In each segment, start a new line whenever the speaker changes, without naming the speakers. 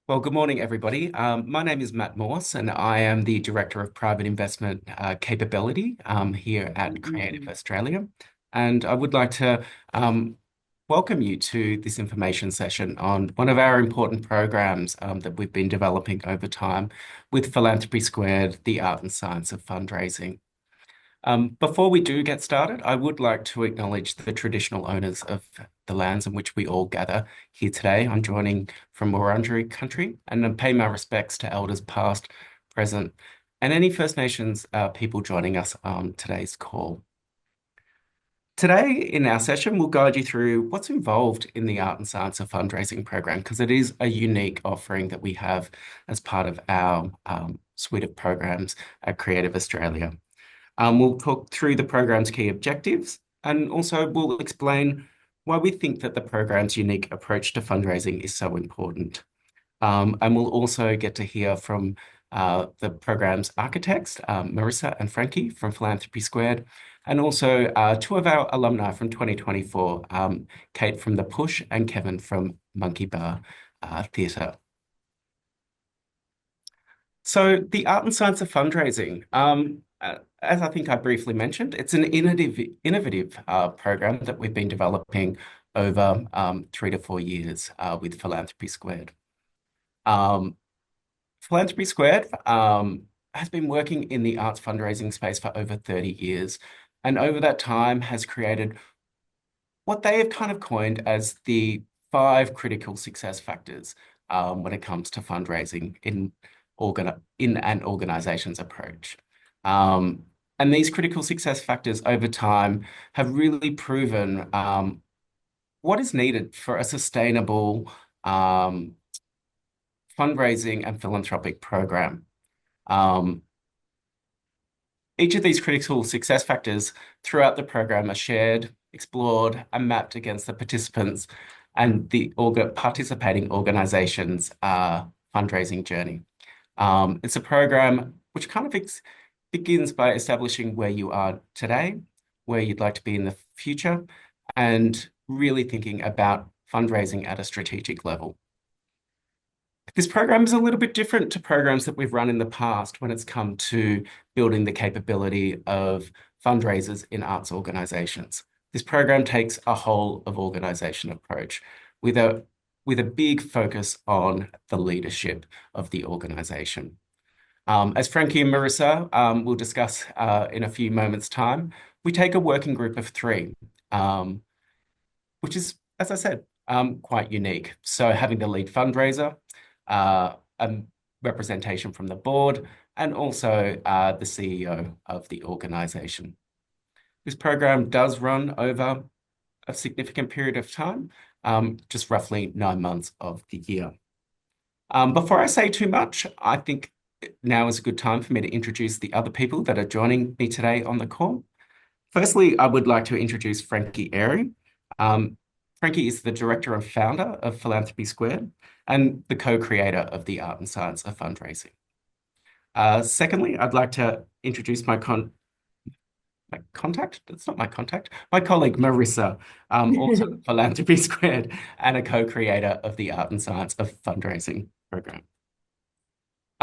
Well, good morning, everybody. My name is Matt Morse, and I am the Director of Private Investment Capability here at Creative Australia. And I would like to welcome you to this information session on one of our important programs that we've been developing over time with Philanthropy Squared, the art and science of fundraising. Before we do get started, I would like to acknowledge the traditional owners of the lands in which we all gather here today. I'm joining from Wurundjeri country and I pay my respects to elders past, present, and any First Nations people joining us on today's call. Today in our session, we'll guide you through what's involved in the Art and Science of Fundraising program, because it is a unique offering that we have as part of our suite of programs at Creative Australia. We'll talk through the program's key objectives, and also we'll explain why we think that the program's unique approach to fundraising is so important. And we'll also get to hear from the program's architects, Marisa and Frankie from Philanthropy Squared, and also two of our alumni from 2024, Kate from The Push and Kevin from Monkey Bar Theatre. So the art and science of fundraising, as I think I briefly mentioned, it's an innovative program that we've been developing over 3 to 4 years with Philanthropy Squared. Philanthropy Squared has been working in the arts fundraising space for over 30 years, and over that time has created what they have kind of coined as the 5 critical success factors when it comes to fundraising in an organization's approach. And these critical success factors over time have really proven what is needed for a sustainable fundraising and philanthropic program. Each of these critical success factors throughout the program are shared, explored, and mapped against the participants and the participating organizations' fundraising journey. It's a program which kind of begins by establishing where you are today, where you'd like to be in the future, and really thinking about fundraising at a strategic level. This program is a little bit different to programs that we've run in the past when it's come to building the capability of fundraisers in arts organizations. This program takes a whole of organization approach with a big focus on the leadership of the organization. As Frankie and Marisa will discuss in a few moments' time, we take a working group of 3, which is, as I said, quite unique. So having the lead fundraiser, a representation from the board, and also the CEO of the organization. This program does run over a significant period of time, just roughly 9 months of the year. Before I say too much, I think now is a good time for me to introduce the other people that are joining me today on the call. Firstly, I would like to introduce Frankie Airey. Frankie is the director and founder of Philanthropy Squared and the co-creator of the art and science of fundraising. Secondly, I'd like to introduce my contact. That's not my contact. My colleague Marisa, also Philanthropy Squared and a co-creator of the art and science of fundraising program.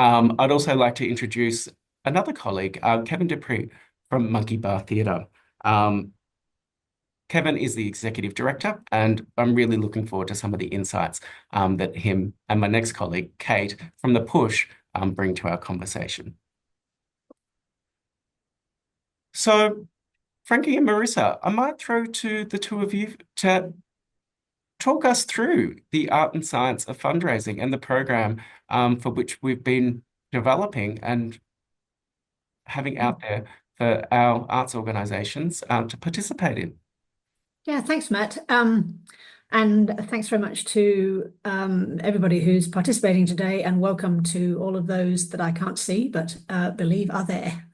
I'd also like to introduce another colleague, Kevin Dupree from Monkey Bar Theatre. Kevin is the executive director, and I'm really looking forward to some of the insights that him and my next colleague, Kate, from The Push, bring to our conversation. So, Frankie and Marisa, I might throw to the two of you to talk us through the art and science of fundraising and the program for which we've been developing and having out there for our arts organizations to participate in.
Yeah, thanks, Matt. And thanks very much to everybody who's participating today, and welcome to all of those that I can't see but believe are there.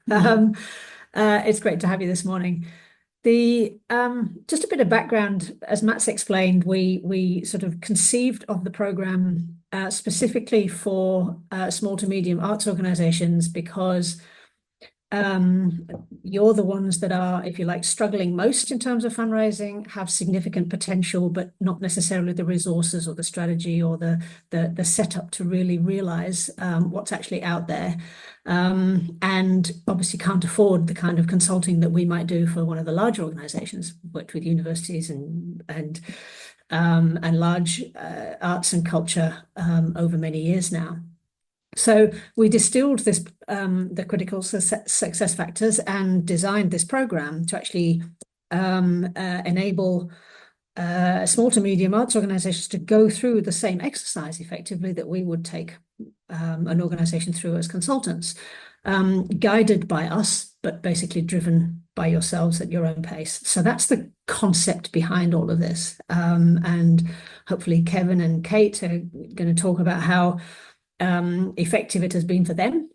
It's great to have you this morning. Just a bit of background, as Matt's explained, we sort of conceived of the program specifically for small to medium arts organizations because you're the ones that are, if you like, struggling most in terms of fundraising, have significant potential, but not necessarily the resources or the strategy or the setup to really realize what's actually out there. And obviously can't afford the kind of consulting that we might do for one of the larger organizations, worked with universities and large arts and culture over many years now. So we distilled this, the critical success factors, and designed this program to actually enable small to medium arts organizations to go through the same exercise effectively that we would take an organization through as consultants, guided by us, but basically driven by yourselves at your own pace. So that's the concept behind all of this. And hopefully Kevin and Kate are going to talk about how effective it has been for them.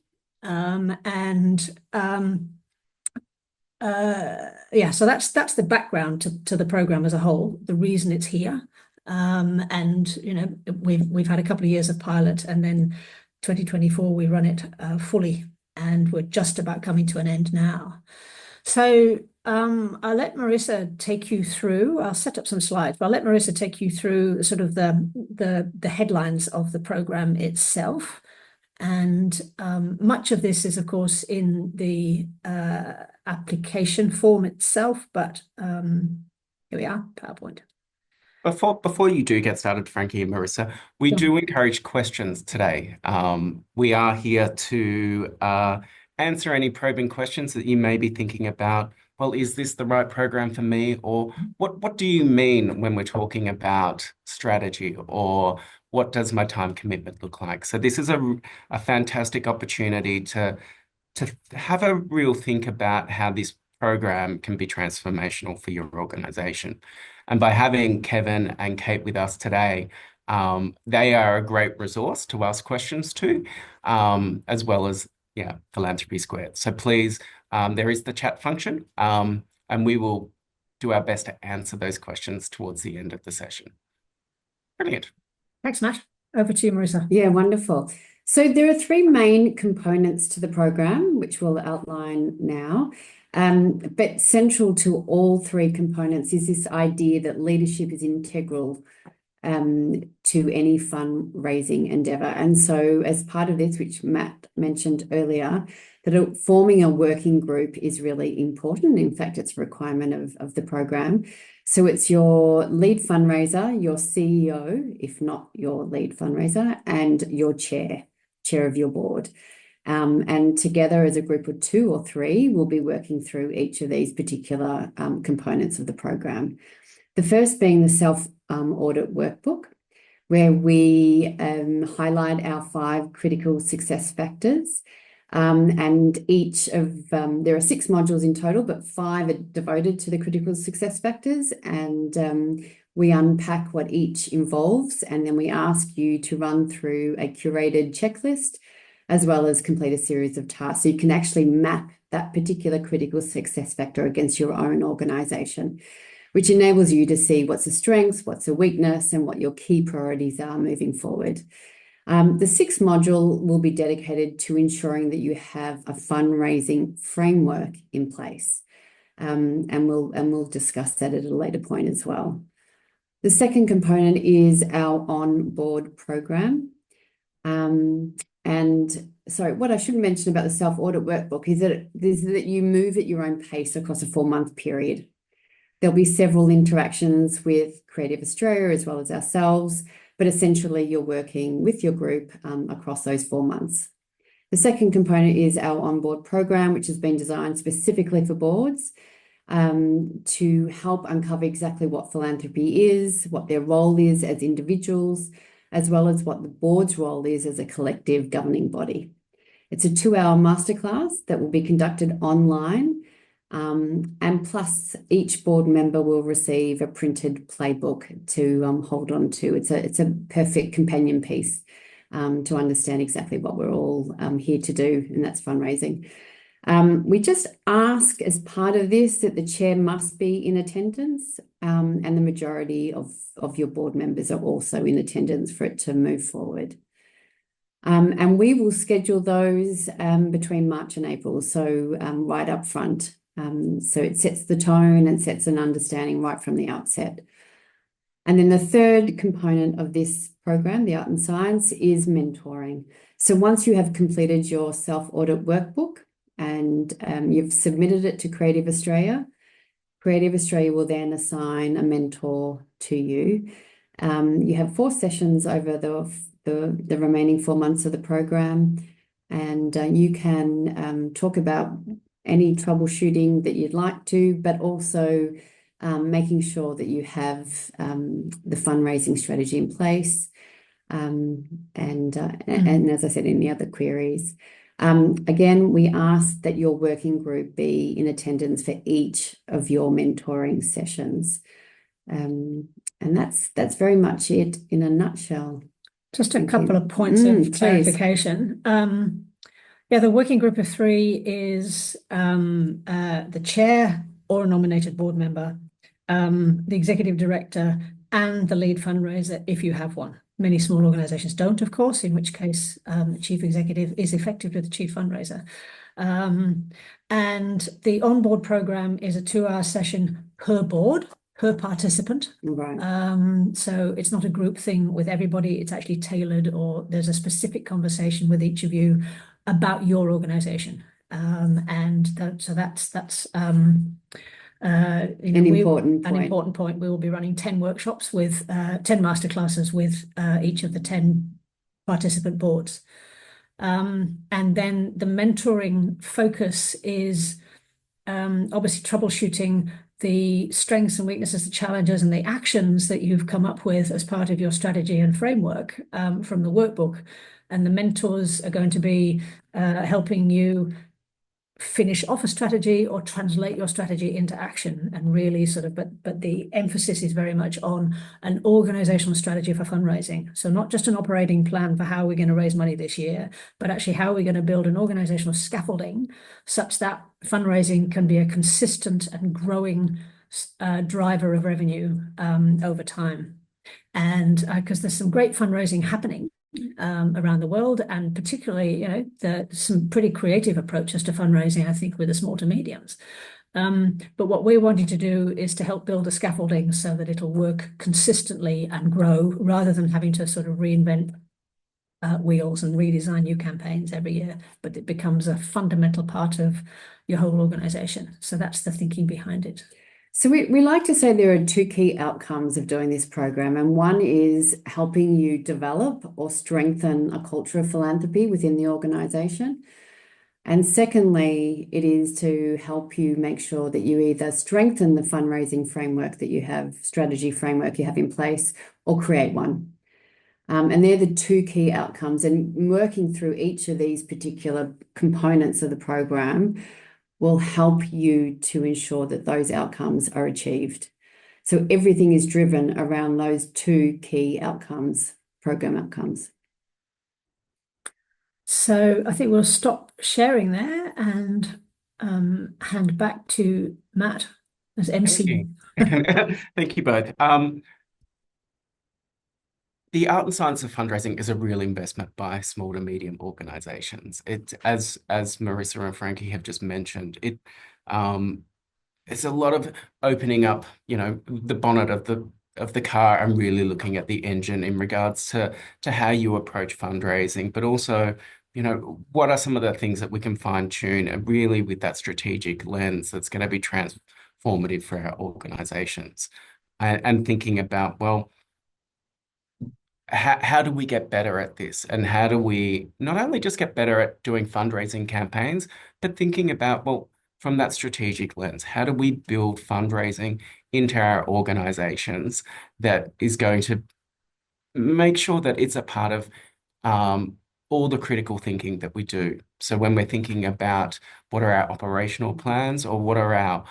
Yeah, so that's the background to the program as a whole, the reason it's here. And you know, we've had a couple of years of pilot, and then 2024 we run it fully, and we're just about coming to an end now. So I'll let Marisa take you through. I'll set up some slides, but I'll let Marisa take you through sort of the headlines of the program itself. And much of this is, of course, in the application form itself, but here we are, PowerPoint.
Before you do get started, Frankie and Marissa, we
Sure.
do encourage questions today. We are here to answer any probing questions that you may be thinking about. Well, is this the right program for me? Or what do you mean when we're talking about strategy? Or what does my time commitment look like? So this is a fantastic opportunity to have a real think about how this program can be transformational for your organization. And by having Kevin and Kate with us today, they are a great resource to ask questions to, as well as, yeah, Philanthropy Squared. So please, there is the chat function, and we will do our best to answer those questions towards the end of the session. Brilliant.
Thanks, Matt. Over to you, Marisa.
Yeah, wonderful. So there are three main components to the program, which we'll outline now. But central to all three components is this idea that leadership is integral to any fundraising endeavour. And so as part of this, which Matt mentioned earlier, that forming a working group is really important. In fact, it's a requirement of the program. So it's your lead fundraiser, your CEO, if not your lead fundraiser, and your chair of your board. And together as a group of 2 or 3, we'll be working through each of these particular components of the program. The first being the self-audit workbook, where we highlight our 5 critical success factors. And each of, there are 6 modules in total, but 5 are devoted to the critical success factors. And we unpack what each involves, and then we ask you to run through a curated checklist, as well as complete a series of tasks. So you can actually map that particular critical success factor against your own organisation, which enables you to see what's a strength, what's a weakness, and what your key priorities are moving forward. The 6th module will be dedicated to ensuring that you have a fundraising framework in place. And we'll discuss that at a later point as well. The second component is our on-board program. And sorry, what I should mention about the self-audit workbook is that you move at your own pace across a 4-month period. There'll be several interactions with Creative Australia as well as ourselves, but essentially you're working with your group across those 4 months. The second component is our onboard program, which has been designed specifically for boards to help uncover exactly what philanthropy is, what their role is as individuals, as well as what the board's role is as a collective governing body. It's a 2-hour masterclass that will be conducted online. And plus each board member will receive a printed playbook to hold on to. It's a perfect companion piece to understand exactly what we're all here to do, and that's fundraising. We just ask as part of this that the chair must be in attendance, and the majority of your board members are also in attendance for it to move forward. And we will schedule those between March and April, so right up front. So it sets the tone and sets an understanding right from the outset. And then the third component of this program, the Art and Science, is mentoring. So once you have completed your self-audit workbook and you've submitted it to Creative Australia will then assign a mentor to you. You have 4 sessions over the remaining 4 months of the program, and you can talk about any troubleshooting that you'd like to, but also making sure that you have the fundraising strategy in place, and as I said, any other queries. Again, we ask that your working group be in attendance for each of your mentoring sessions. And that's very much it in a nutshell.
Just a
Thank
couple
you.
of points of
Please.
clarification. Yeah, the working group of 3 is the chair or a nominated board member, the executive director, and the lead fundraiser if you have one. Many small organizations don't, of course, in which case the chief executive is effectively the chief fundraiser. And the onboard program is a 2-hour session per board, per participant.
Right.
So it's not a group thing with everybody. It's actually tailored, or there's a specific conversation with each of you about your organization. So that's
An important point.
An important point. We will be running 10 workshops with 10 masterclasses with each of the 10 participant boards. And then the mentoring focus is obviously troubleshooting the strengths and weaknesses, the challenges and the actions that you've come up with as part of your strategy and framework from the workbook. And the mentors are going to be helping you finish off a strategy or translate your strategy into action, and really but the emphasis is very much on an organizational strategy for fundraising. So not just an operating plan for how we're going to raise money this year, but actually how we're going to build an organizational scaffolding such that fundraising can be a consistent and growing driver of revenue over time. And because there's some great fundraising happening around the world, and particularly, some pretty creative approaches to fundraising, I think, with the small to mediums. But what we're wanting to do is to help build a scaffolding so that it'll work consistently and grow, rather than having to sort of reinvent wheels and redesign new campaigns every year, but it becomes a fundamental part of your whole organization. So that's the thinking behind it.
So we like to say there are 2 key outcomes of doing this program, and one is helping you develop or strengthen a culture of philanthropy within the organization. And secondly, it is to help you make sure that you either strengthen the fundraising framework that you have, strategy framework you have in place, or create one. And they're the 2 key outcomes, and working through each of these particular components of the program will help you to ensure that those outcomes are achieved. So everything is driven around those 2 key outcomes, program outcomes.
So I think we'll stop sharing there and hand back to Matt as MC.
Thank you both. The art and science of fundraising is a real investment by small to medium organizations. It, as Marisa and Frankie have just mentioned, it's a lot of opening up, the bonnet of the car and really looking at the engine in regards to how you approach fundraising, but also, what are some of the things that we can fine tune, and really with that strategic lens that's going to be transformative for our organizations, and thinking about, well, how do we get better at this? And how do we not only just get better at doing fundraising campaigns, but thinking about, well, from that strategic lens, how do we build fundraising into our organizations that is going to make sure that it's a part of all the critical thinking that we do. So when we're thinking about what are our operational plans, or what are our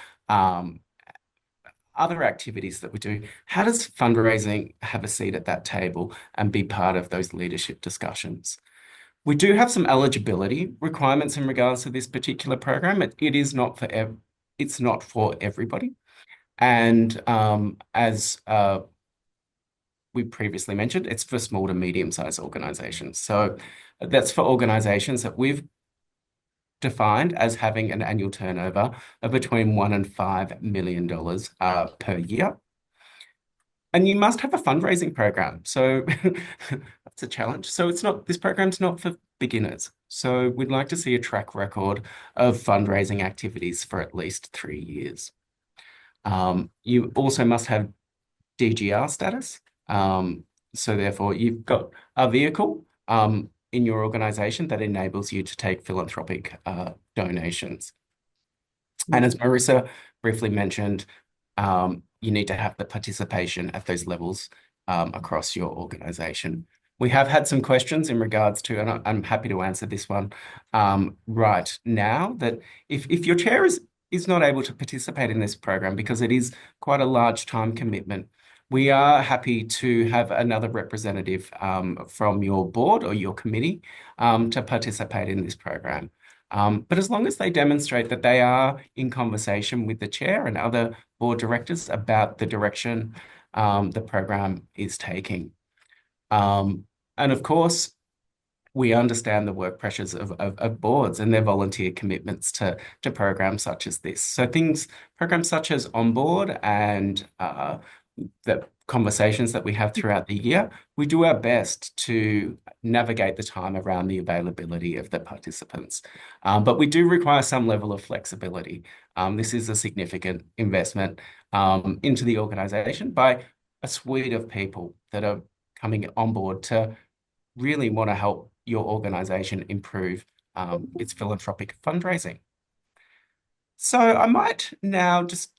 other activities that we do, how does fundraising have a seat at that table and be part of those leadership discussions? We do have some eligibility requirements in regards to this particular program. It is not for it's not for everybody. And as we previously mentioned, it's for small to medium-sized organizations. So that's for organizations that we've defined as having an annual turnover of between $1 and $5 million per year. And you must have a fundraising program. So that's a challenge. So this program's not for beginners. So we'd like to see a track record of fundraising activities for at least 3 years. You also must have DGR status. So therefore, you've got a vehicle in your organization that enables you to take philanthropic donations. And as Marisa briefly mentioned, you need to have the participation at those levels across your organization. We have had some questions in regards to, and I'm happy to answer this one right now, that if your chair is not able to participate in this program because it is quite a large time commitment, we are happy to have another representative from your board or your committee to participate in this program. But as long as they demonstrate that they are in conversation with the chair and other board directors about the direction the program is taking. And of course, we understand the work pressures of boards and their volunteer commitments to programs such as this. So programs such as Onboard and the conversations that we have throughout the year, we do our best to navigate the time around the availability of the participants. But we do require some level of flexibility. This is a significant investment into the organisation by a suite of people that are coming on board to really want to help your organisation improve its philanthropic fundraising. So I might now just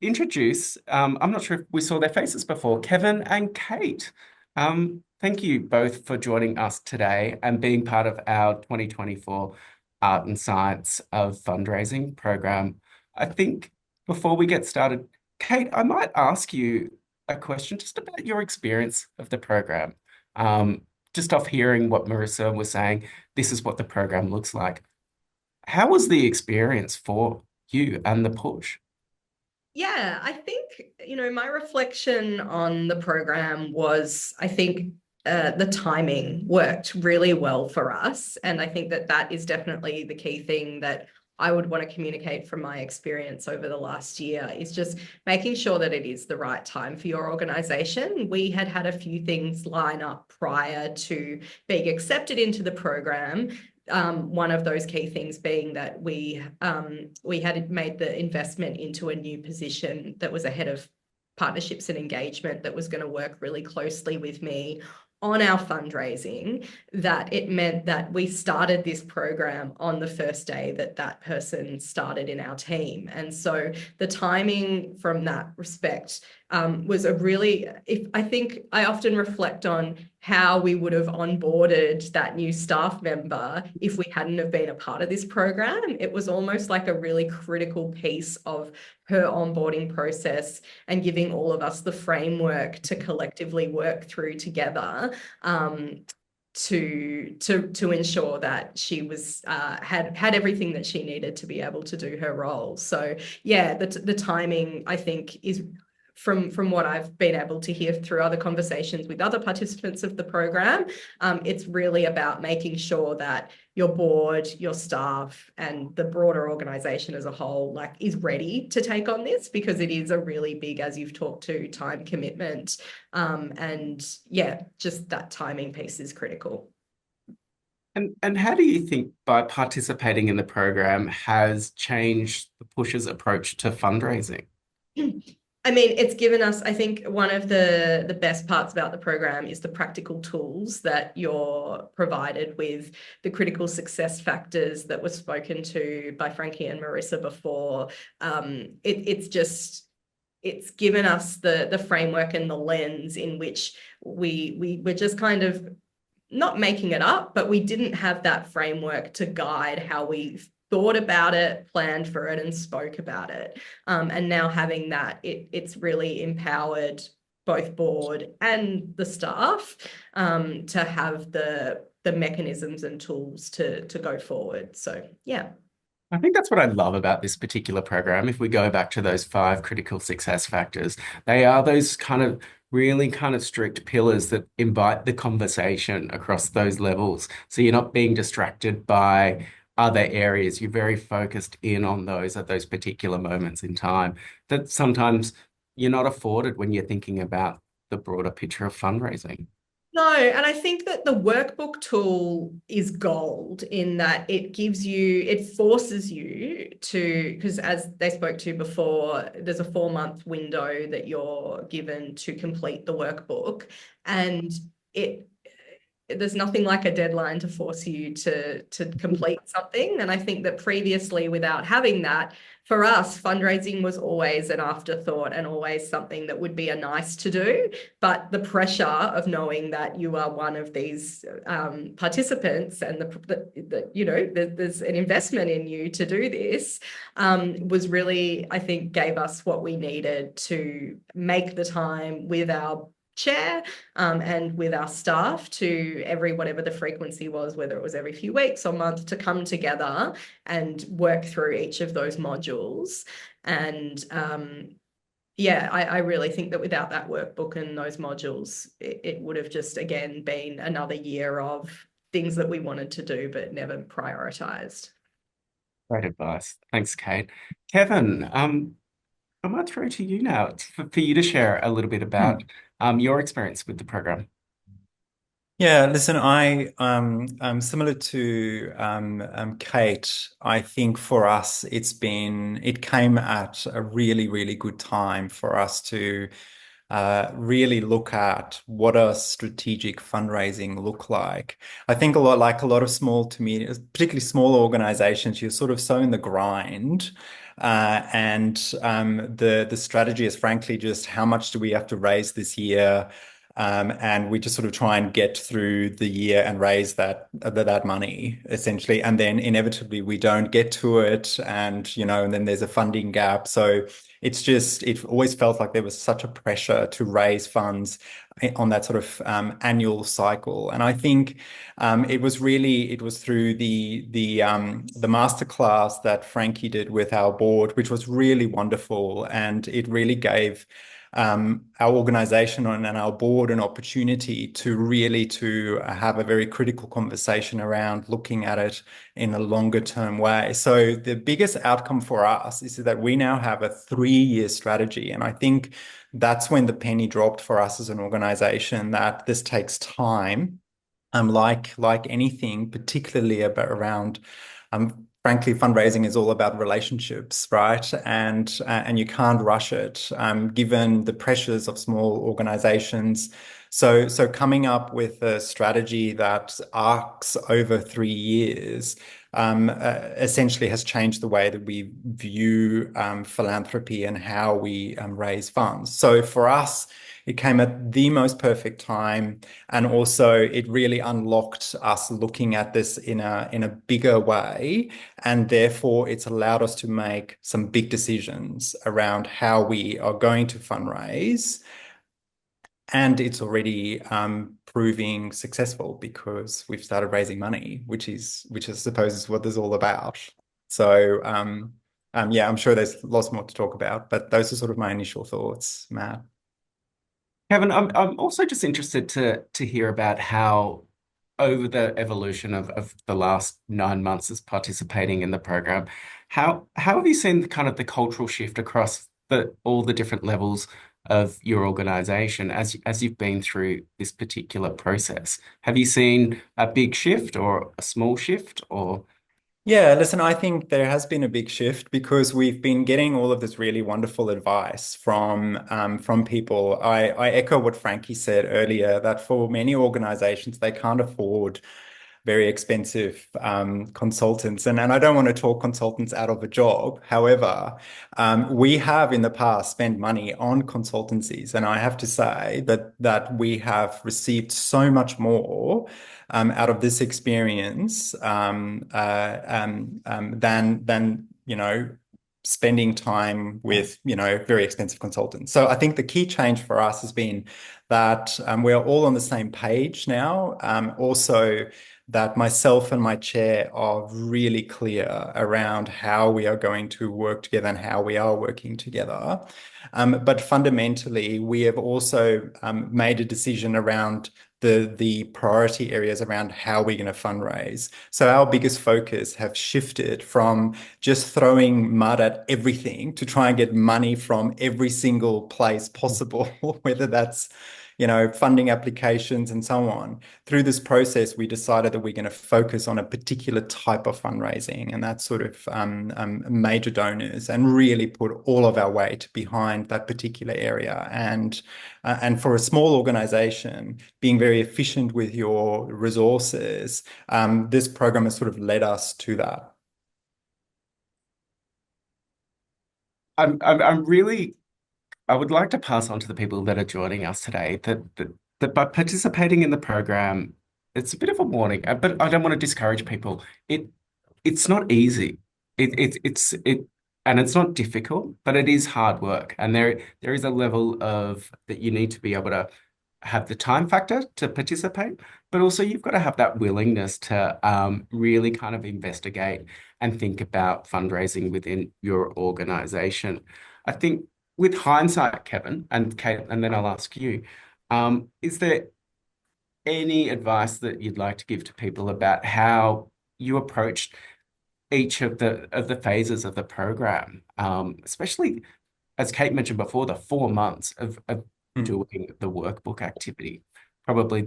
introduce, I'm not sure if we saw their faces before, Kevin and Kate. Thank you both for joining us today and being part of our 2024 Art and Science of Fundraising program. I think before we get started, Kate, I might ask you a question just about your experience of the program. Just off hearing what Marisa was saying, this is what the program looks like. How was the experience for you and the push?
Yeah, I think, my reflection on the program was, I think the timing worked really well for us. And I think that is definitely the key thing that I would want to communicate from my experience over the last year, is just making sure that it is the right time for your organization. We had a few things line up prior to being accepted into the program. One of those key things being that we had made the investment into a new position that was a head of partnerships and engagement that was going to work really closely with me on our fundraising, that it meant that we started this program on the first day that person started in our team. And so the timing from that respect was I think I often reflect on how we would have onboarded that new staff member if we hadn't have been a part of this program. It was almost like a really critical piece of her onboarding process and giving all of us the framework to collectively work through together to ensure that she was had everything that she needed to be able to do her role. So yeah, the timing, I think, is from what I've been able to hear through other conversations with other participants of the program, it's really about making sure that your board, your staff, and the broader organization as a whole is ready to take on this, because it is a really big, as you've talked to, time commitment. And yeah, just that timing piece is critical.
And how do you think by participating in the program has changed the Push's approach to fundraising?
I mean, it's given us, I think one of the best parts about the program is the practical tools that you're provided with, the critical success factors that were spoken to by Frankie and Marisa before. It's given us the framework and the lens in which we're just kind of not making it up, but we didn't have that framework to guide how we thought about it, planned for it, and spoke about it. And now having that, it's really empowered both board and the staff to have the mechanisms and tools to go forward. So yeah.
I think that's what I love about this particular program. If we go back to those 5 critical success factors, they are those kind of really kind of strict pillars that invite the conversation across those levels. So you're not being distracted by other areas. You're very focused in on those at those particular moments in time that sometimes you're not afforded when you're thinking about the broader picture of fundraising.
No, and I think that the workbook tool is gold in that it forces you to, because as they spoke to before, there's a 4-month window that you're given to complete the workbook. And there's nothing like a deadline to force you to complete something. And I think that previously, without having that, for us, fundraising was always an afterthought and always something that would be a nice to do. But the pressure of knowing that you are one of these participants and there's an investment in you to do this was really, I think, gave us what we needed to make the time with our chair and with our staff to whatever the frequency was, whether it was every few weeks or months, to come together and work through each of those modules. And I really think that without that workbook and those modules, it would have just, again, been another year of things that we wanted to do but never prioritized.
Great advice. Thanks, Kate. Kevin, I might throw to you now for you to share a little bit about your experience with the program.
Yeah, listen, I'm similar to Kate. I think for us, it came at a really, really good time for us to really look at what does strategic fundraising look like. I think a lot of small to medium, particularly small organizations, you're sort of so in the grind. And the strategy is frankly just how much do we have to raise this year? And we just sort of try and get through the year and raise that money essentially, and then inevitably we don't get to it, and then there's a funding gap. So it always felt like there was such a pressure to raise funds on that sort of annual cycle. And I think it was through the masterclass that Frankie did with our board, which was really wonderful, and it really gave our organization and our board an opportunity to have a very critical conversation around looking at it in a longer term way. So the biggest outcome for us is that we now have a 3-year strategy. And I think that's when the penny dropped for us as an organization, that this takes time, like anything, particularly around frankly, fundraising is all about relationships, right? And you can't rush it, given the pressures of small organizations. So coming up with a strategy that arcs over 3 years essentially has changed the way that we view philanthropy and how we raise funds. So for us, it came at the most perfect time, and also it really unlocked us looking at this in a bigger way, and therefore it's allowed us to make some big decisions around how we are going to fundraise, and it's already proving successful because we've started raising money, which I suppose is what this is all about. So yeah, I'm sure there's lots more to talk about, but those are sort of my initial thoughts, Matt.
Kevin, I'm also just interested to hear about how over the evolution of the last 9 months as participating in the program, how have you seen the cultural shift across all the different levels of your organization as you've been through this particular process? Have you seen a big shift or a small shift or?
Yeah, listen, I think there has been a big shift because we've been getting all of this really wonderful advice from people. I echo what Frankie said earlier, that for many organizations, they can't afford very expensive consultants. And I don't want to talk consultants out of a job. However, we have in the past spent money on consultancies. And I have to say that we have received so much more out of this experience than spending time with, very expensive consultants. So I think the key change for us has been that we're all on the same page now. Also, that myself and my chair are really clear around how we are going to work together and how we are working together. But fundamentally, we have also made a decision around the priority areas around how we're going to fundraise. So our biggest focus have shifted from just throwing mud at everything to try and get money from every single place possible, whether that's funding applications and so on. Through this process, we decided that we're going to focus on a particular type of fundraising, and that's sort of major donors, and really put all of our weight behind that particular area. And for a small organization, being very efficient with your resources, this program has sort of led us to that.
I would like to pass on to the people that are joining us today that by participating in the program, it's a bit of a warning, but I don't want to discourage people. It's not easy. And it's not difficult, but it is hard work. And there is a level of that you need to be able to have the time factor to participate, but also you've got to have that willingness to really kind of investigate and think about fundraising within your organization. I think with hindsight, Kevin and Kate, and then I'll ask you, is there any advice that you'd like to give to people about how you approached each of the phases of the program, especially as Kate mentioned before, the 4 months of doing the workbook activity, probably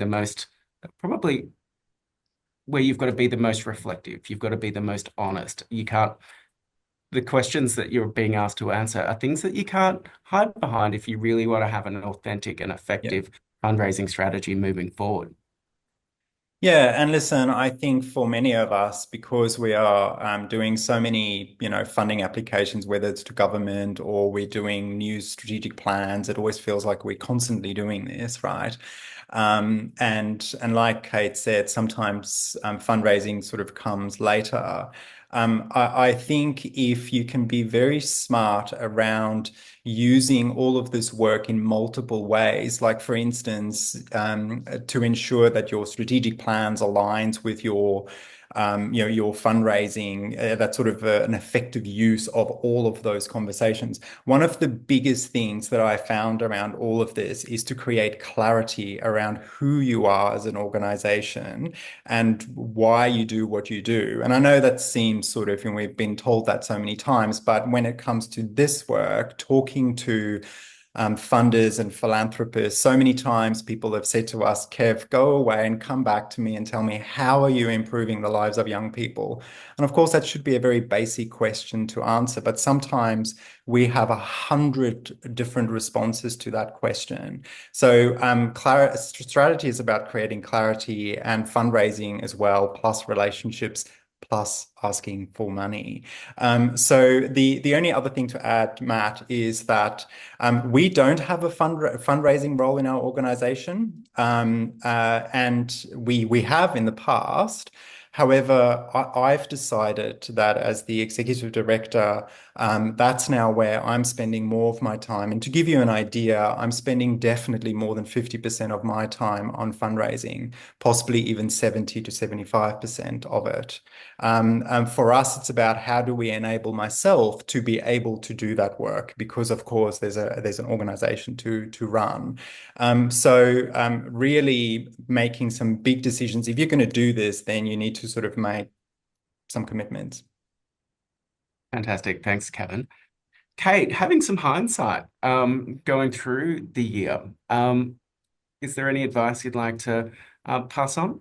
where you've got to be the most reflective, you've got to be the most honest. The questions that you're being asked to answer are things that you can't hide behind if you really want to have an authentic and effective fundraising strategy moving forward.
Yeah, and listen, I think for many of us, because we are doing so many, funding applications, whether it's to government or we're doing new strategic plans, it always feels like we're constantly doing this, right? And like Kate said, sometimes fundraising sort of comes later. I think if you can be very smart around using all of this work in multiple ways, like for instance, to ensure that your strategic plans aligns with your fundraising, that's sort of an effective use of all of those conversations. One of the biggest things that I found around all of this is to create clarity around who you are as an organization and why you do what you do. And I know that seems sort of, and we've been told that so many times, but when it comes to this work, talking to funders and philanthropists, so many times people have said to us, Kev, go away and come back to me and tell me, how are you improving the lives of young people? And of course, that should be a very basic question to answer, but sometimes we have 100 different responses to that question. So strategy is about creating clarity, and fundraising as well, plus relationships, plus asking for money. So the only other thing to add, Matt, is that we don't have a fundraising role in our organization, and we have in the past. However, I've decided that as the executive director, that's now where I'm spending more of my time. And to give you an idea, I'm spending definitely more than 50% of my time on fundraising, possibly even 70 to 75% of it. For us, it's about how do we enable myself to be able to do that work, because of course there's an organization to run. So really making some big decisions. If you're going to do this, then you need to sort of make some commitments.
Fantastic. Thanks, Kevin. Kate, having some hindsight, going through the year, is there any advice you'd like to pass on?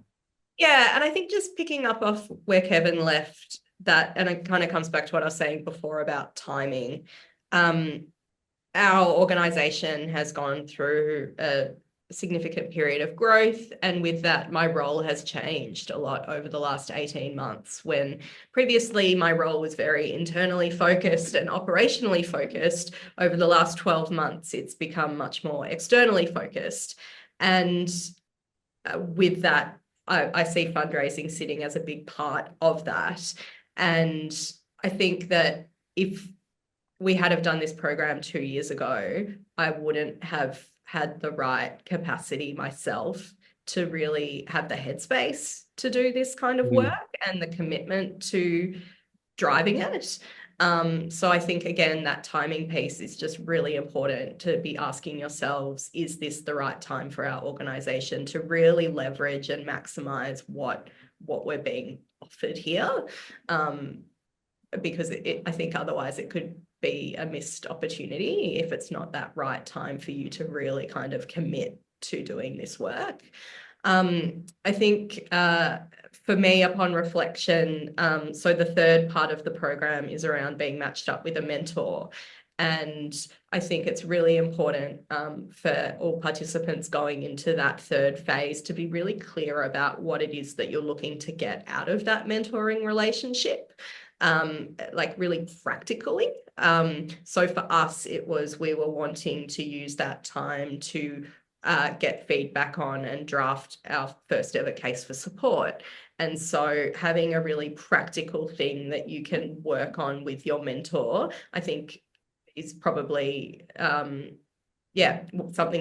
Yeah, and I think just picking up off where Kevin left, that, and it kind of comes back to what I was saying before about timing. Our organization has gone through a significant period of growth, and with that, my role has changed a lot over the last 18 months, when previously my role was very internally focused and operationally focused. Over the last 12 months, it's become much more externally focused. And with that, I see fundraising sitting as a big part of that. And I think that if we had have done this program 2 years ago, I wouldn't have had the right capacity myself to really have the headspace to do this kind of work and the commitment to driving it. So I think, again, that timing piece is just really important to be asking yourselves, is this the right time for our organization to really leverage and maximize what we're being offered here? Because I think otherwise it could be a missed opportunity if it's not that right time for you to really kind of commit to doing this work. I think for me, upon reflection, so the third part of the program is around being matched up with a mentor. And I think it's really important for all participants going into that third phase to be really clear about what it is that you're looking to get out of that mentoring relationship, like really practically. So for us, we were wanting to use that time to get feedback on and draft our first ever case for support. And so having a really practical thing that you can work on with your mentor, I think is probably, something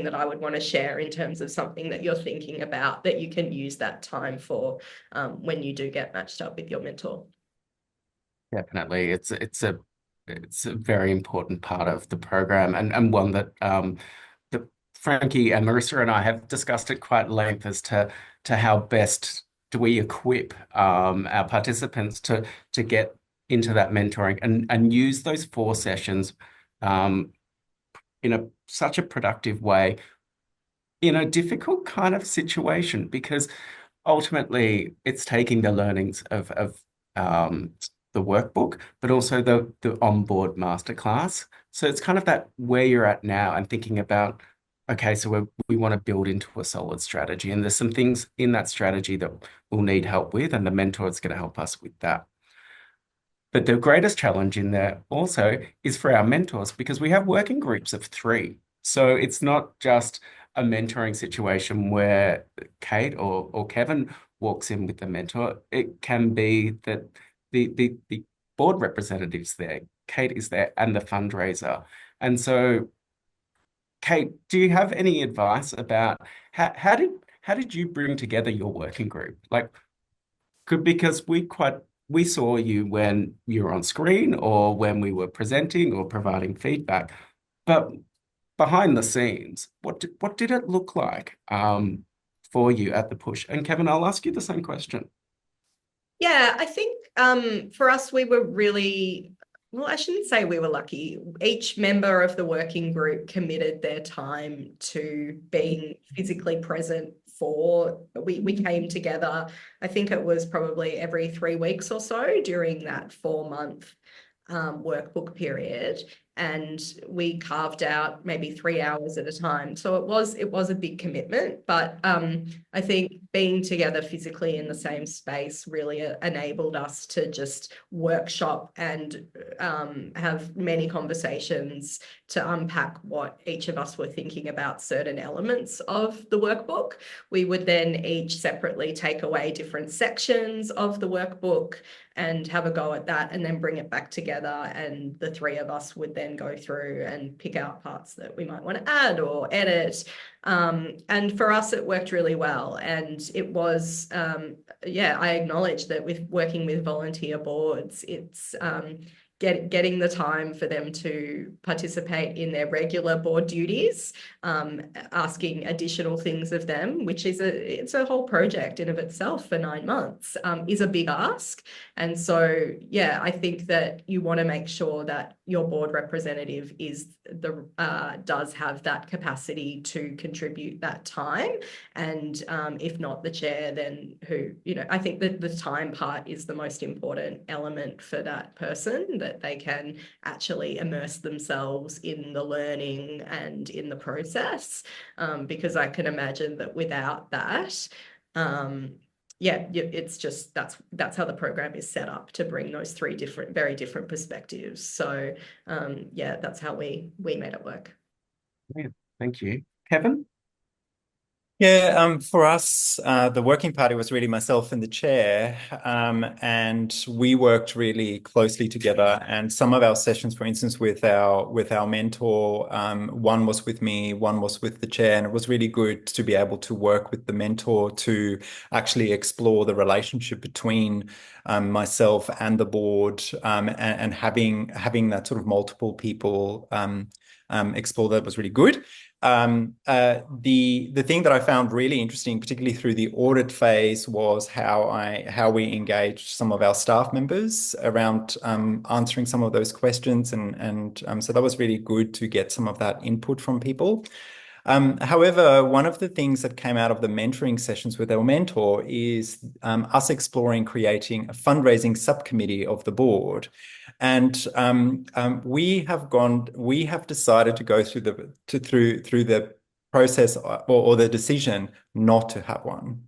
that I would want to share in terms of something that you're thinking about that you can use that time for when you do get matched up with your mentor.
Definitely. It's a very important part of the program, and one that Frankie and Marisa and I have discussed at quite length as to how best do we equip our participants to get into that mentoring and use those 4 sessions in such a productive way in a difficult kind of situation, because ultimately it's taking the learnings of the workbook, but also the onboard masterclass. So it's kind of that where you're at now and thinking about, okay, so we want to build into a solid strategy, and there's some things in that strategy that we'll need help with, and the mentor is going to help us with that. But the greatest challenge in there also is for our mentors, because we have working groups of 3. So it's not just a mentoring situation where Kate or Kevin walks in with the mentor. It can be that the board representative's there, Kate is there, and the fundraiser. And so, Kate, do you have any advice about how did you bring together your working group? Like, because we saw you when you were on screen or when we were presenting or providing feedback, but behind the scenes, what did it look like for you at the push? And Kevin, I'll ask you the same question.
Yeah, I think for us, we were really, well, I shouldn't say we were lucky. Each member of the working group committed their time to being physically present we came together. I think it was probably every 3 weeks or so during that 4-month workbook period. And we carved out maybe 3 hours at a time. So it was a big commitment, but I think being together physically in the same space really enabled us to just workshop and have many conversations to unpack what each of us were thinking about certain elements of the workbook. We would then each separately take away different sections of the workbook and have a go at that, and then bring it back together, and the 3 of us would then go through and pick out parts that we might want to add or edit. And for us, it worked really well. And it was, I acknowledge that with working with volunteer boards, it's getting the time for them to participate in their regular board duties, asking additional things of them, which is it's a whole project in of itself for 9 months, is a big ask. And so, yeah, I think that you want to make sure that your board representative does have that capacity to contribute that time. And if not the chair, then I think that the time part is the most important element for that person, that they can actually immerse themselves in the learning and in the process, because I can imagine that without that, it's just that's how the program is set up, to bring those 3 very different perspectives. So that's how we made it work.
Yeah, thank you. Kevin?
Yeah, for us, the working party was really myself and the chair, and we worked really closely together. And some of our sessions, for instance, with our mentor, one was with me, one was with the chair, and it was really good to be able to work with the mentor to actually explore the relationship between myself and the board, and having that sort of multiple people explore that was really good. The thing that I found really interesting, particularly through the audit phase, was how we engaged some of our staff members around answering some of those questions, and so that was really good to get some of that input from people. However, one of the things that came out of the mentoring sessions with our mentor is us exploring creating a fundraising subcommittee of the board. And we have decided to go through the process or the decision not to have one.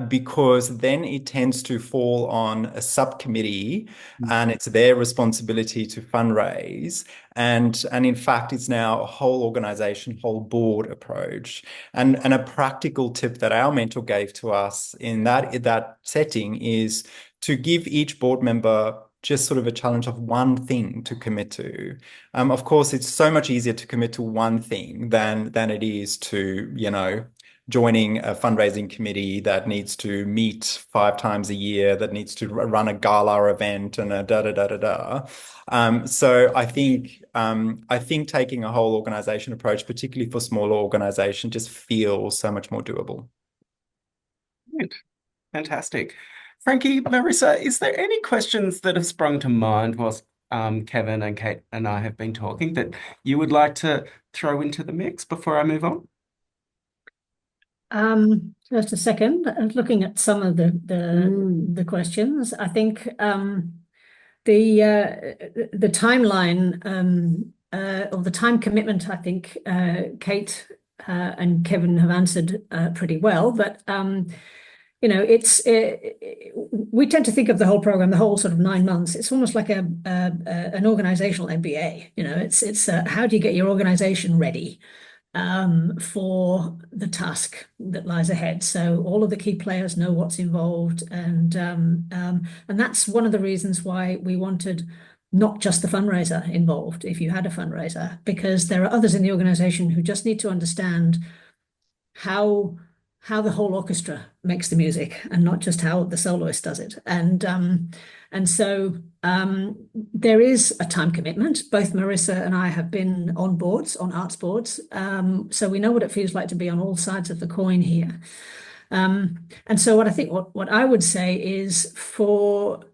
Because then it tends to fall on a subcommittee and it's their responsibility to fundraise. And in fact, it's now a whole organization, whole board approach. And a practical tip that our mentor gave to us in that setting is to give each board member just sort of a challenge of one thing to commit to. Of course, it's so much easier to commit to one thing than it is to, joining a fundraising committee that needs to meet 5 times a year, that needs to run a gala event and a da da da da da. So I think taking a whole organization approach, particularly for smaller organizations, just feels so much more doable.
Good. Fantastic. Frankie, Marisa, is there any questions that have sprung to mind whilst Kevin and Kate and I have been talking that you would like to throw into the mix before I move on?
Just a second. I was looking at some of the questions. I think the timeline or the time commitment, I think Kate and Kevin have answered pretty well. But we tend to think of the whole program, the whole sort of 9 months. It's almost like an organizational MBA. It's how do you get your organization ready for the task that lies ahead. So all of the key players know what's involved, and that's one of the reasons why we wanted not just the fundraiser involved, if you had a fundraiser, because there are others in the organization who just need to understand how the whole orchestra makes the music and not just how the soloist does it. And so there is a time commitment. Both Marisa and I have been on arts boards. So we know what it feels like to be on all sides of the coin here. And so what I would say is for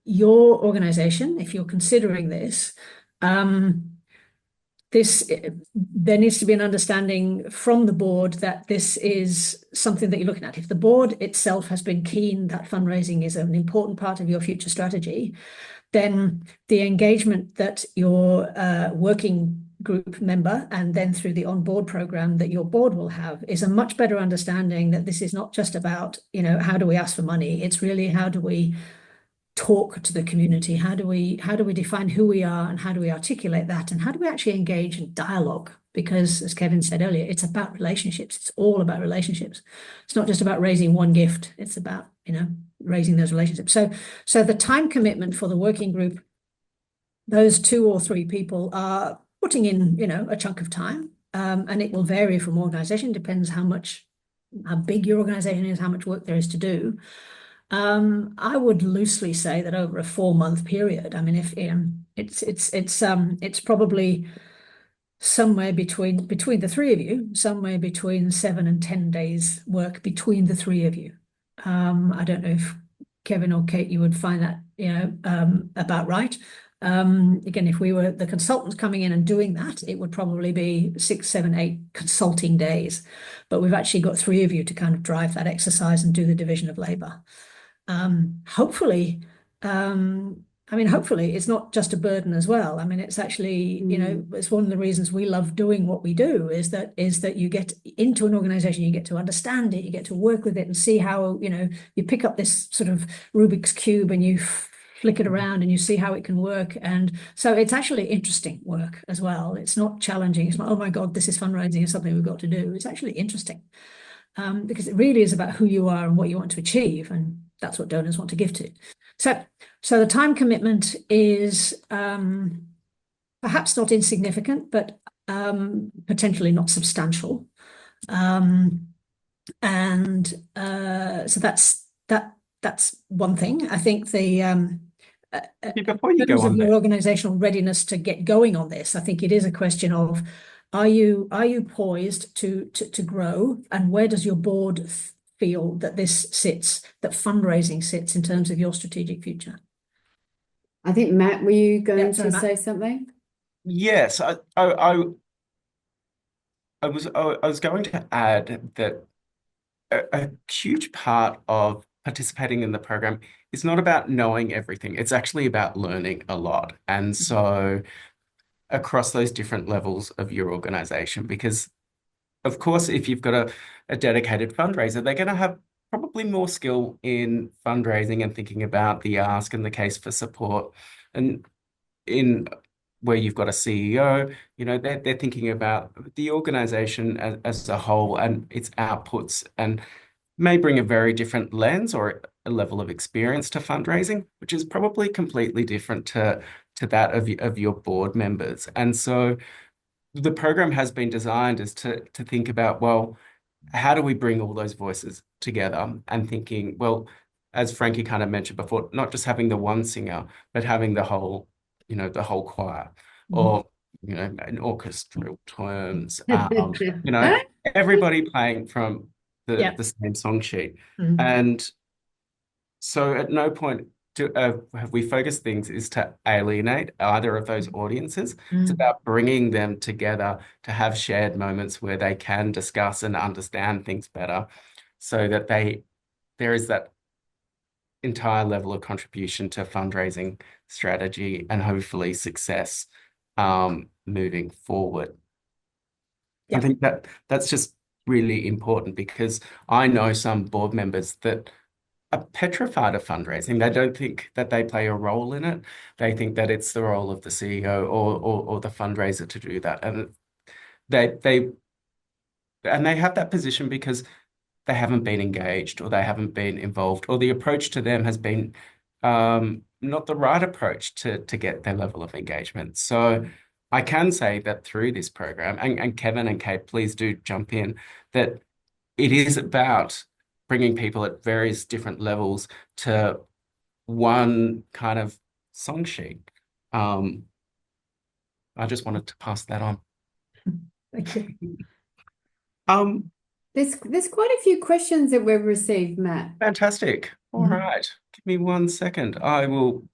your organization, if you're considering this, there needs to be an understanding from the board that this is something that you're looking at. If the board itself has been keen that fundraising is an important part of your future strategy, then the engagement that your working group member and then through the on-board program that your board will have is a much better understanding that this is not just about, how do we ask for money? It's really how do we talk to the community? How do we define who we are and how do we articulate that? And how do we actually engage in dialogue? Because as Kevin said earlier, it's about relationships. It's all about relationships. It's not just about raising one gift. It's about, raising those relationships. So the time commitment for the working group, those 2 or 3 people are putting in, a chunk of time. And it will vary from organization, depends how big your organization is, how much work there is to do. I would loosely say that over a 4-month period, I mean, if it's probably somewhere between the 3 of you, somewhere between 7 and 10 days work between the 3 of you. I don't know if Kevin or Kate, you would find that, about right. Again, if we were the consultants coming in and doing that, it would probably be 6, 7, 8 consulting days. But we've actually got 3 of you to kind of drive that exercise and do the division of labor. Hopefully it's not just a burden as well. I mean, it's actually, it's one of the reasons we love doing what we do is that you get into an organization, you get to understand it, you get to work with it and see how, you pick up this sort of Rubik's Cube and you flick it around and you see how it can work. And so it's actually interesting work as well. It's not challenging. It's not, oh my God, this is fundraising, it's something we've got to do. It's actually interesting because it really is about who you are and what you want to achieve. And that's what donors want to give to. So the time commitment is perhaps not insignificant, but potentially not substantial. And so that's one thing. I think
Before you
in
go
terms of
on
your
there,
organizational readiness to get going on this, I think it is a question of are you poised to grow, and where does your board feel that this sits, that fundraising sits in terms of your strategic future?
I think, Matt, were you
Yeah,
going
sorry,
to
Matt.
say something?
yes, I was going to add that a huge part of participating in the program is not about knowing everything. It's actually about learning a lot. And so across those different levels of your organization, because of course, if you've got a dedicated fundraiser, they're going to have probably more skill in fundraising and thinking about the ask and the case for support. And in where you've got a CEO, they're thinking about the organization as a whole and its outputs, and may bring a very different lens or a level of experience to fundraising, which is probably completely different to that of your board members. And so the program has been designed as to think about, well, how do we bring all those voices together, and thinking, well, as Frankie kind of mentioned before, not just having the one singer, but having the whole choir, or, in orchestral terms, everybody playing from
Yeah.
the same song sheet.
Mhm.
And so at no point have we focused things is to alienate either of those audiences. It's about bringing them together to have shared moments where they can discuss and understand things better, so that there is that entire level of contribution to fundraising strategy and hopefully success moving forward. I
Yeah.
think that's just really important, because I know some board members that are petrified of fundraising. They don't think that they play a role in it. They think that it's the role of the CEO or the fundraiser to do that. And they have that position because they haven't been engaged, or they haven't been involved, or the approach to them has been not the right approach to get their level of engagement. So I can say that through this program, and Kevin and Kate, please do jump in, that it is about bringing people at various different levels to one kind of song sheet. I just wanted to pass that on.
Thank you.
There's quite a few questions that we've received, Matt.
Fantastic. All right. Give me 1 second. I will.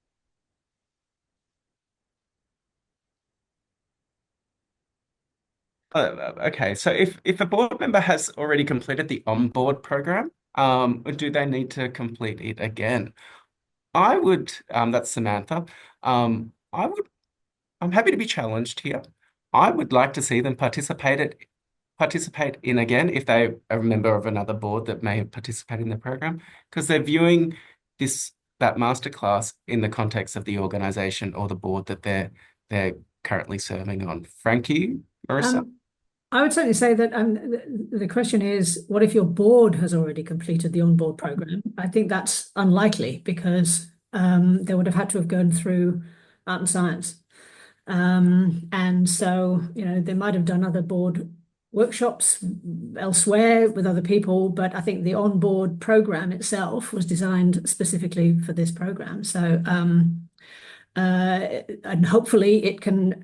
Okay, so if a board member has already completed the onboard program, do they need to complete it again? I would, that's Samantha. I'm happy to be challenged here. I would like to see them participate in again if they are a member of another board that may have participated in the program, because they're viewing that masterclass in the context of the organization or the board that they're currently serving on. Frankie, Marisa?
I would certainly say that the question is, what if your board has already completed the onboard program? I think that's unlikely, because they would have had to have gone through art and science. And so, they might have done other board workshops elsewhere with other people, but I think the onboard program itself was designed specifically for this program. So, and hopefully it can,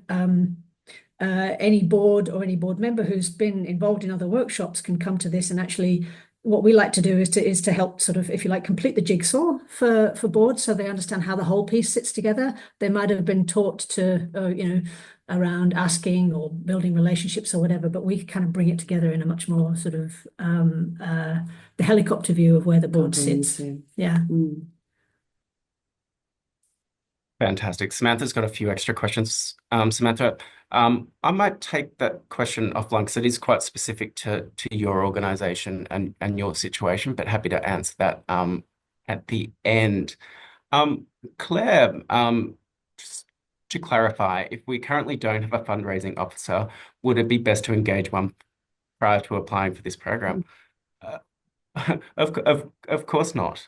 any board or any board member who's been involved in other workshops can come to this, and actually what we like to do is to help sort of, if you like, complete the jigsaw for boards, so they understand how the whole piece sits together. They might have been taught to, around asking or building relationships or whatever, but we kind of bring it together in a much more sort of the helicopter view of where the board sits. Yeah.
Fantastic. Samantha's got a few extra questions. Samantha, I might take that question offline because it is quite specific to your organization and your situation, but happy to answer that at the end. Claire, just to clarify, if we currently don't have a fundraising officer, would it be best to engage one prior to applying for this program? Uh, of course not.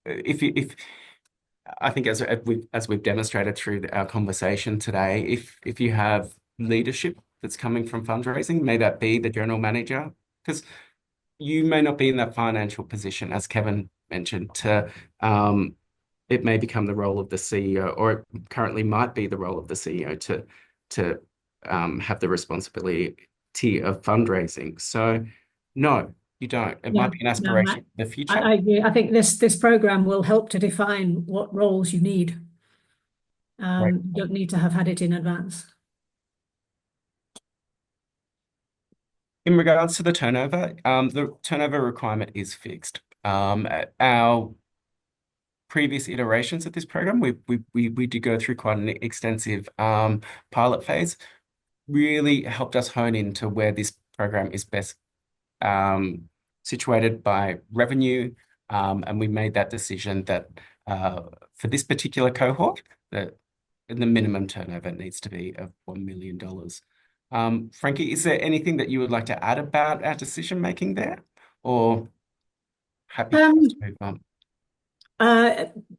If I think as we've demonstrated through our conversation today, if you have leadership that's coming from fundraising, may that be the general manager, because you may not be in that financial position, as Kevin mentioned, to it may become the role of the CEO, or it currently might be the role of the CEO to have the responsibility of fundraising. So, no, you don't. It
Yeah,
might be an
no,
aspiration for the future.
I agree. I think this program will help to define what roles you need.
Right.
You don't need to have had it in advance.
In regards to the turnover requirement is fixed. Our previous iterations of this program, we did go through quite an extensive pilot phase. Really helped us hone into where this program is best situated by revenue, and we made that decision that for this particular cohort, that the minimum turnover needs to be of $1 million. Frankie, is there anything that you would like to add about our decision making there, or happy for us to
Um,
move on?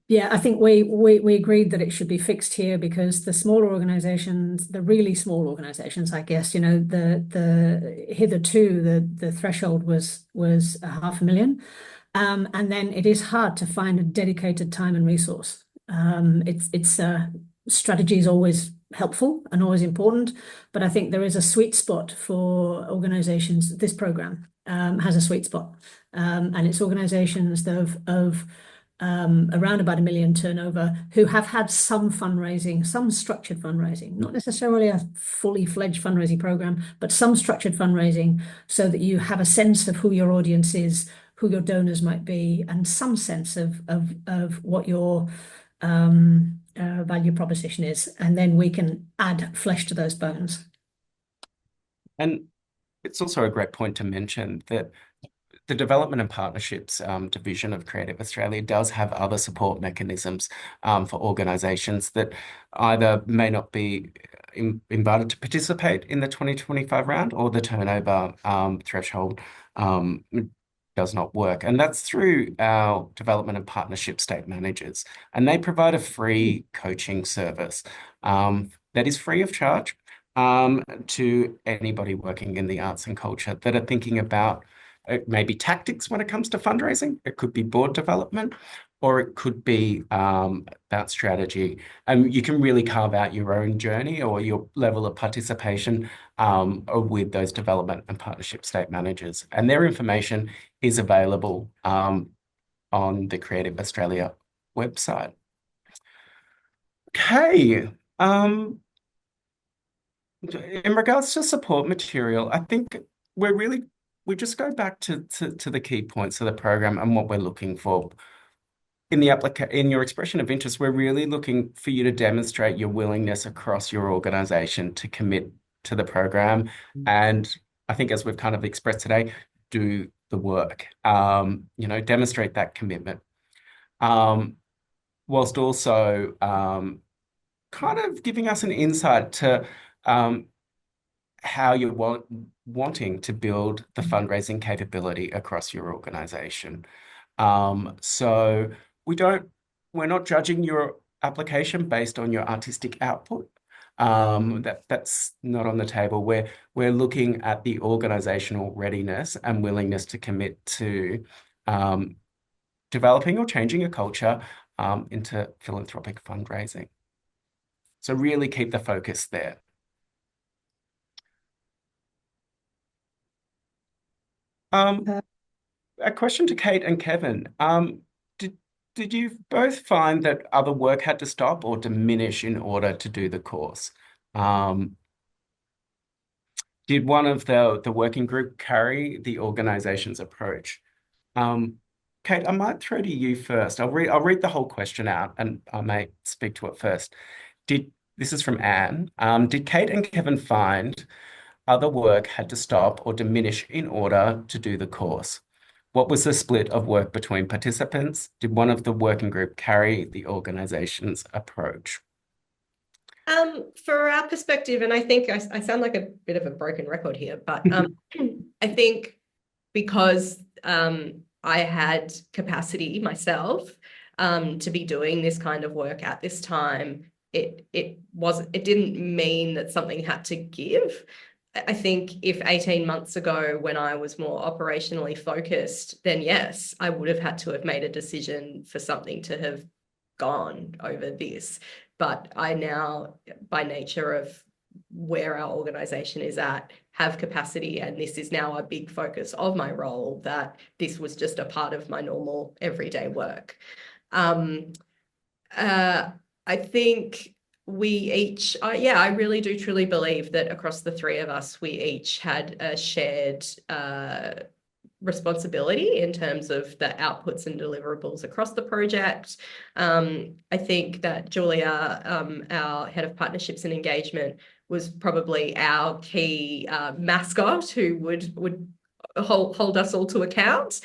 yeah, I think we agreed that it should be fixed here because the smaller organizations, the really small organizations, I guess, the hitherto the threshold was a 500,000. And then it is hard to find a dedicated time and resource. It's strategy is always helpful and always important, but I think there is a sweet spot for organizations. This program has a sweet spot, and it's organizations of around about 1 million turnover who have had some fundraising, some structured fundraising, not necessarily a fully fledged fundraising program, but some structured fundraising so that you have a sense of who your audience is, who your donors might be, and some sense of what your value proposition is. And then we can add flesh to those bones.
And it's also a great point to mention that the Development and Partnerships division of Creative Australia does have other support mechanisms for organisations that either may not be invited to participate in the 2025 round, or the turnover threshold does not work. And that's through our Development and Partnership state managers. And they provide a free coaching service that is free of charge to anybody working in the arts and culture that are thinking about it may be tactics when it comes to fundraising. It could be board development, or it could be about strategy. And you can really carve out your own journey or your level of participation with those development and partnership state managers. And their information is available on the Creative Australia website. Okay. In regards to support material, I think we just go back to the key points of the program and what we're looking for. In your expression of interest, we're really looking for you to demonstrate your willingness across your organization to commit to the program. And I think, as we've kind of expressed today, do the work, demonstrate that commitment. Whilst also kind of giving us an insight to how you're wanting to build the fundraising capability across your organization. So we're not judging your application based on your artistic output. That's not on the table. We're looking at the organizational readiness and willingness to commit to developing or changing a culture into philanthropic fundraising. So really keep the focus there. A question to Kate and Kevin. Did you both find that other work had to stop or diminish in order to do the course? Did one of the working group carry the organization's approach? Kate, I might throw to you first. I'll read the whole question out and I may speak to it first. This is from Anne. Did Kate and Kevin find other work had to stop or diminish in order to do the course? What was the split of work between participants? Did one of the working group carry the organization's approach?
For our perspective, and I think I sound like a bit of a broken record here, but I think because I had capacity myself to be doing this kind of work at this time, it didn't mean that something had to give. I think if 18 months ago, when I was more operationally focused, then yes, I would have had to have made a decision for something to have gone over this. But I now, by nature of where our organization is at, have capacity, and this is now a big focus of my role, that this was just a part of my normal everyday work. I think we each, I really do truly believe that across the three of us, we each had a shared responsibility in terms of the outputs and deliverables across the project. I think that Julia, our head of partnerships and engagement, was probably our key mascot who would hold us all to account.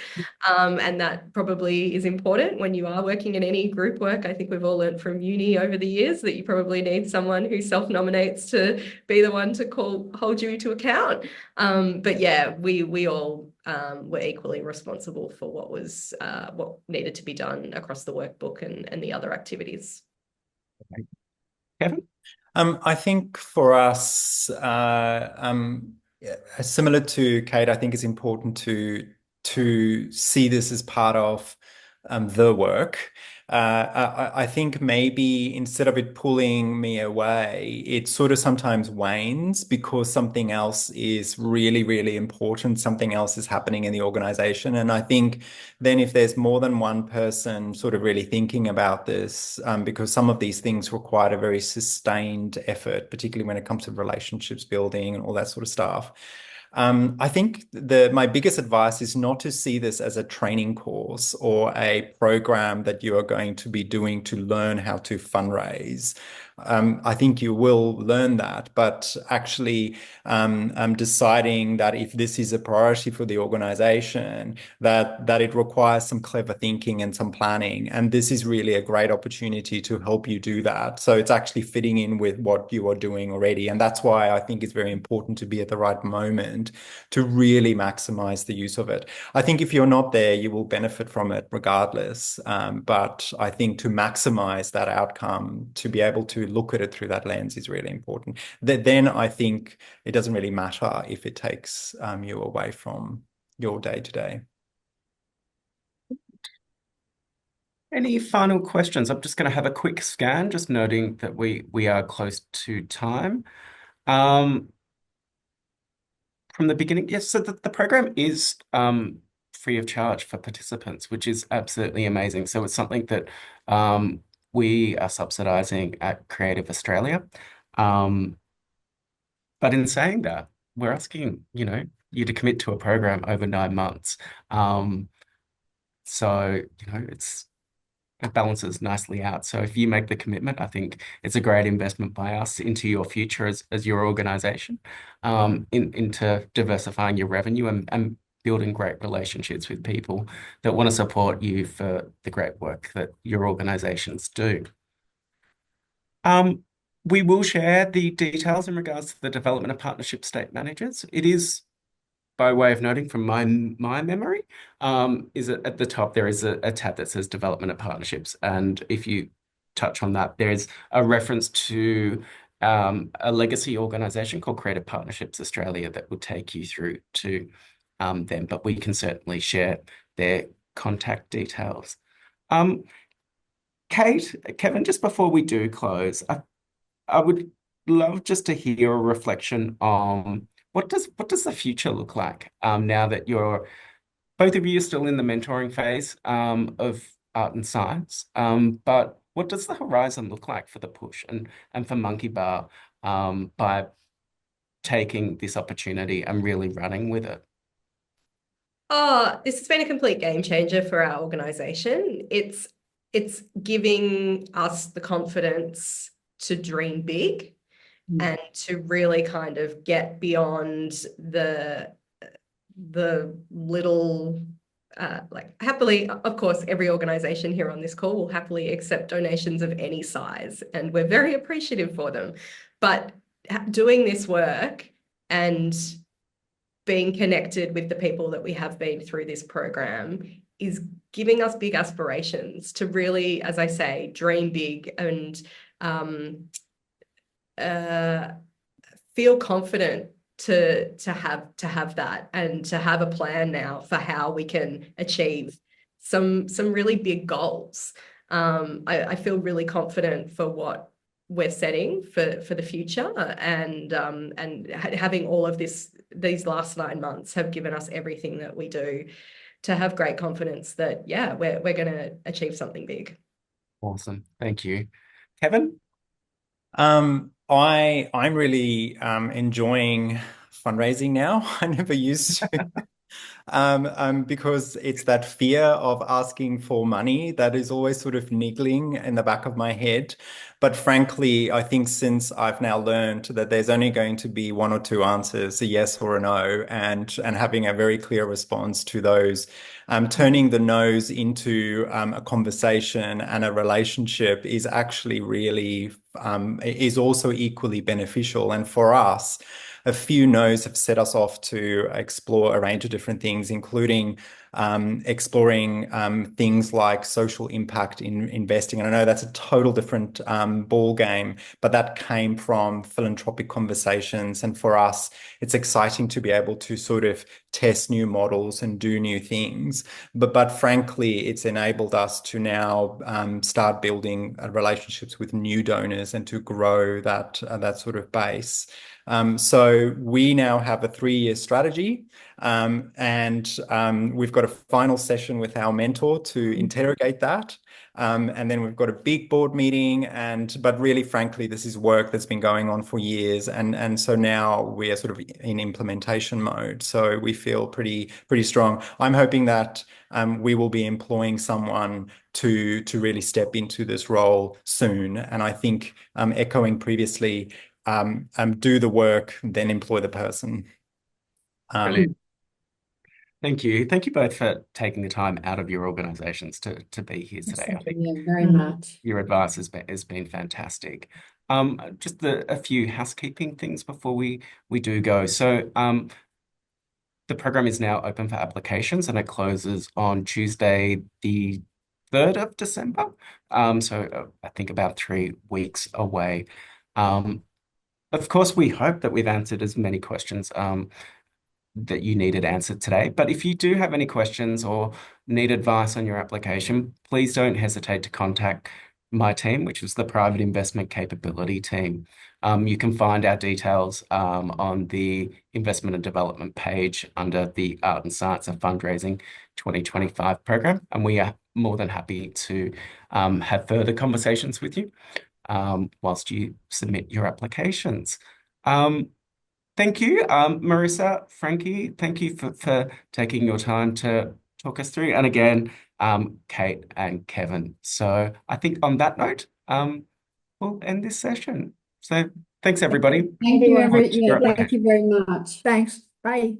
And that probably is important when you are working in any group work. I think we've all learned from uni over the years that you probably need someone who self-nominates to be the one to hold you to account. But yeah, we all were equally responsible for what needed to be done across the workbook and the other activities.
Kevin?
I think for us, similar to Kate, I think it's important to see this as part of the work. I think maybe instead of it pulling me away, it sort of sometimes wanes because something else is really, really important. Something else is happening in the organization. And I think then if there's more than one person sort of really thinking about this, because some of these things require a very sustained effort, particularly when it comes to relationships building and all that sort of stuff. I think my biggest advice is not to see this as a training course or a program that you are going to be doing to learn how to fundraise. I think you will learn that, but actually deciding that if this is a priority for the organization, that it requires some clever thinking and some planning. And this is really a great opportunity to help you do that. So it's actually fitting in with what you are doing already. And that's why I think it's very important to be at the right moment to really maximize the use of it. I think if you're not there, you will benefit from it regardless. But I think to maximize that outcome, to be able to look at it through that lens is really important. Then I think it doesn't really matter if it takes you away from your day-to-day.
Any final questions? I'm just going to have a quick scan, just noting that we are close to time. From the beginning, yes, so the program is free of charge for participants, which is absolutely amazing. So it's something that we are subsidizing at Creative Australia. But in saying that, we're asking, you to commit to a program over 9 months. So, it balances nicely out. So if you make the commitment, I think it's a great investment by us into your future as your organization, into diversifying your revenue and building great relationships with people that want to support you for the great work that your organizations do. We will share the details in regards to the development of partnership state managers. It is, by way of noting from my memory, is at the top there is a tab that says development of partnerships, and if you touch on that, there's a reference to a legacy organization called Creative Partnerships Australia that will take you through to them, but we can certainly share their contact details. Kate, Kevin, just before we do close, I would love just to hear a reflection on what does the future look like now that both of you are still in the mentoring phase of art and science, but what does the horizon look like for the push and for Monkey Bar by taking this opportunity and really running with it?
Oh, this has been a complete game changer for our organization. It's giving us the confidence to dream big and to really kind of get beyond the little like happily, of course, every organization here on this call will happily accept donations of any size, and we're very appreciative for them. But doing this work and being connected with the people that we have been through this program is giving us big aspirations to really, as I say, dream big and feel confident to have that, and to have a plan now for how we can achieve some really big goals. I feel really confident for what we're setting for the future, and having all of these last 9 months have given us everything that we do to have great confidence that, yeah, we're going to achieve something big.
Awesome. Thank you. Kevin?
I'm really enjoying fundraising now. I never used to. Because it's that fear of asking for money that is always sort of niggling in the back of my head. But frankly, I think since I've now learned that there's only going to be one or two answers, a yes or a no, and having a very clear response to those, turning the no's into a conversation and a relationship is actually really is also equally beneficial. And for us, a few no's have set us off to explore a range of different things, including exploring things like social impact in investing. And I know that's a total different ball game, but that came from philanthropic conversations. And for us, it's exciting to be able to sort of test new models and do new things. But frankly, it's enabled us to now start building relationships with new donors and to grow that sort of base. So we now have a 3-year strategy, and we've got a final session with our mentor to interrogate that. And then we've got a big board meeting, but really, frankly, this is work that's been going on for years, and so now we are sort of in implementation mode. So we feel pretty strong. I'm hoping that we will be employing someone to really step into this role soon. And I think, echoing previously, do the work, then employ the person.
Brilliant. Thank you. Thank you both for taking the time out of your organizations to be here today. I think
Yeah, very much.
your advice has been fantastic. Just a few housekeeping things before we do go. So the program is now open for applications, and it closes on Tuesday, the 3rd of December. So I think about 3 weeks away. Of course, we hope that we've answered as many questions that you needed answered today. But if you do have any questions or need advice on your application, please don't hesitate to contact my team, which is the Private Investment Capability team. You can find our details on the Investment and Development page under the Art and Science of Fundraising 2025 program. And we are more than happy to have further conversations with you whilst you submit your applications. Thank you, Marisa, Frankie. Thank you for taking your time to talk us through. And again, Kate and Kevin. So I think on that note, we'll end this session. So thanks, everybody.
Thank you,
Everyone.
yeah,
Okay.
thank you very much.
Thanks. Bye.